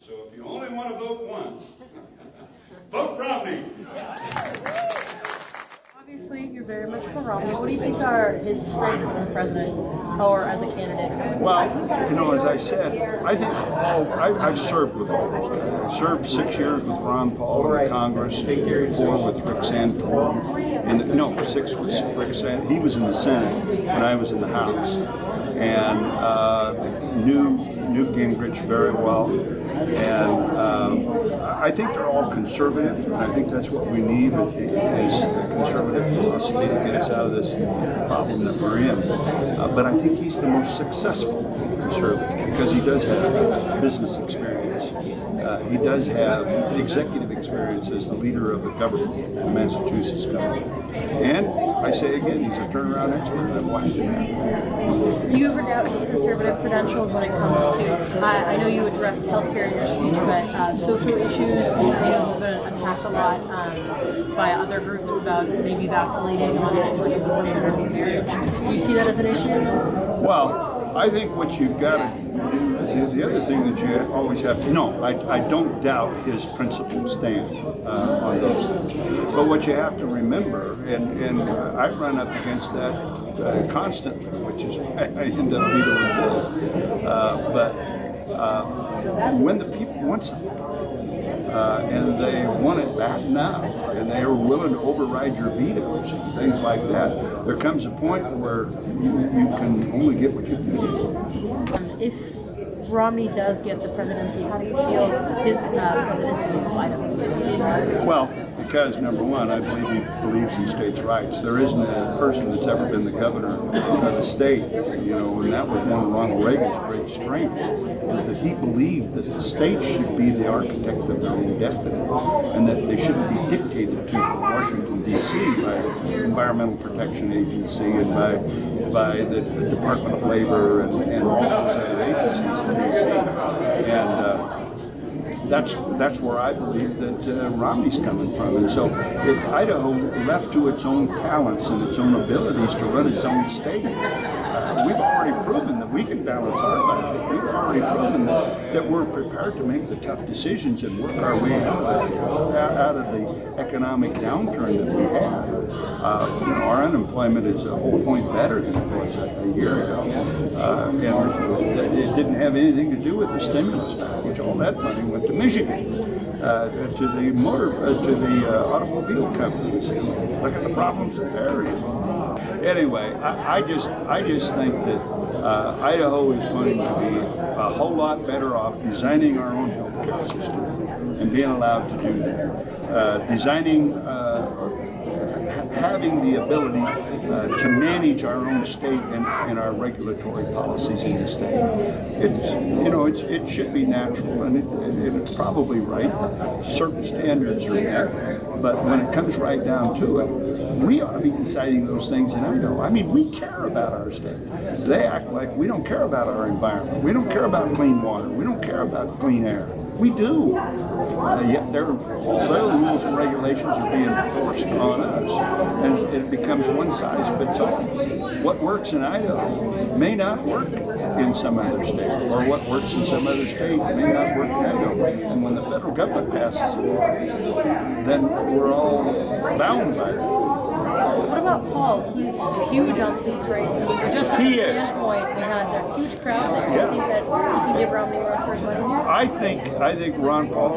So if you only want to vote once, vote Romney. Obviously, you're very much for Romney. What do you think are his strengths as a president or as a candidate? Well, you know, as I said, I think I've served with all those guys. I served 6 years with Ron Paul in Congress, 4 with Rick Santorum, and 6 with Rick Santorum. He was in the Senate when I was in the House, and knew Gingrich very well. And I think they're all conservative, and I think that's what we need is a conservative philosophy to get us out of this problem that we're in. But I think he's the most successful conservative because he does have business experience. He does have executive experience as the leader of a government, the Massachusetts government. And I say again, he's a turnaround expert. I've watched him happen. Do you ever doubt his conservative credentials when it comes to, I know you addressed healthcare in your speech, but social issues, I know he's been attacked a lot by other groups about maybe vacillating on issues like abortion or gay marriage. Do you see that as an issue? Well, I think what you've got to do, the other thing that you always have to, I don't doubt his principled stand on those things. But what you have to remember, and I run up against that constantly, which is why I end up vetoing bills. But when the people want something, and they want it bad enough, and they are willing to override your vetoes and things like that, there comes a point where you can only get what you can get. If Romney does get the presidency, how do you feel his presidency of Idaho? Well, because number one, I believe he believes in states' rights. There isn't a person that's ever been the governor of the state, and that was one of Ronald Reagan's great strengths, is that he believed that the states should be the architect of their own destiny, and that they shouldn't be dictated to from Washington, D.C. by the Environmental Protection Agency and by the Department of Labor and all those other agencies in D.C. And that's where I believe that Romney's coming from. And so if Idaho left to its own talents and its own abilities to run its own state, we've already proven that we can balance our budget. We've already proven that we're prepared to make the tough decisions and work our way out of the economic downturn that we had. Our unemployment is a whole point better than it was a year ago. And it didn't have anything to do with the stimulus package. All that money went to Michigan, to the automobile companies. Look at the problems that they're in. Anyway, I just think that Idaho is going to be a whole lot better off designing our own healthcare system and being allowed to do that. Having the ability to manage our own state and our regulatory policies in the state. It should be natural, and it's probably right. Certain standards are met, but when it comes right down to it, we ought to be deciding those things in Idaho. I mean, we care about our state. They act like we don't care about our environment. We don't care about clean water. We don't care about clean air. We do. Yet all their rules and regulations are being forced on us, and it becomes one size fits all. What works in Idaho may not work in some other state, or what works in some other state may not work in Idaho. And when the federal government passes a law, then we're all bound by it. What about Paul? He's huge on states' rights. Just from the standpoint, we had a huge crowd there. Do you think that he can give Romney a run for his money here? I think Ron Paul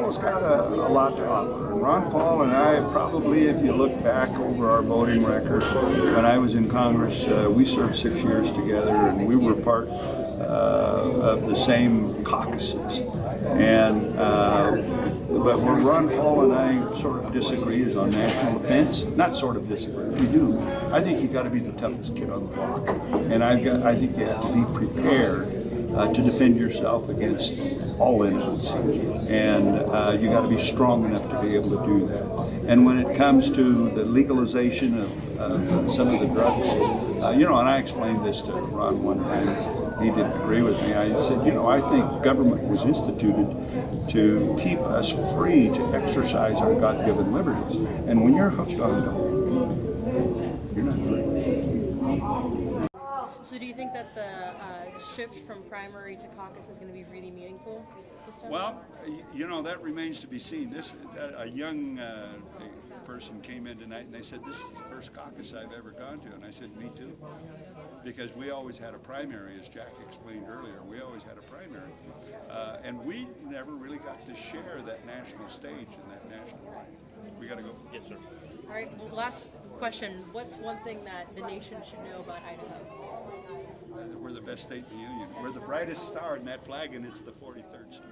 has got a lot to offer. And Ron Paul and I probably, if you look back over our voting record, when I was in Congress, we served 6 years together, and we were part of the same caucuses. And but where Ron Paul and I sort of disagree is on national defense. Not sort of disagree, we do. I think you got to be the toughest kid on the block, and I think you have to be prepared to defend yourself against all enemies, and you got to be strong enough to be able to do that. And when it comes to the legalization of some of the drugs, and I explained this to Ron one time. He didn't agree with me. I said, I think government was instituted to keep us free to exercise our God-given liberties. And when you're hooked on them, you're not free. So do you think that the shift from primary to caucus is going to be really meaningful? this time? Well, you know, that remains to be seen. A young person came in tonight and they said, this is the first caucus I've ever gone to. And I said, me too. Because we always had a primary, as Jack explained earlier. We always had a primary. And we never really got to share that national stage and that national life. We got to go. Yes, sir. All right, well, last question. What's one thing that the nation should know about Idaho? We're the best state in the union. We're the brightest star in that flag, and it's the 43rd star.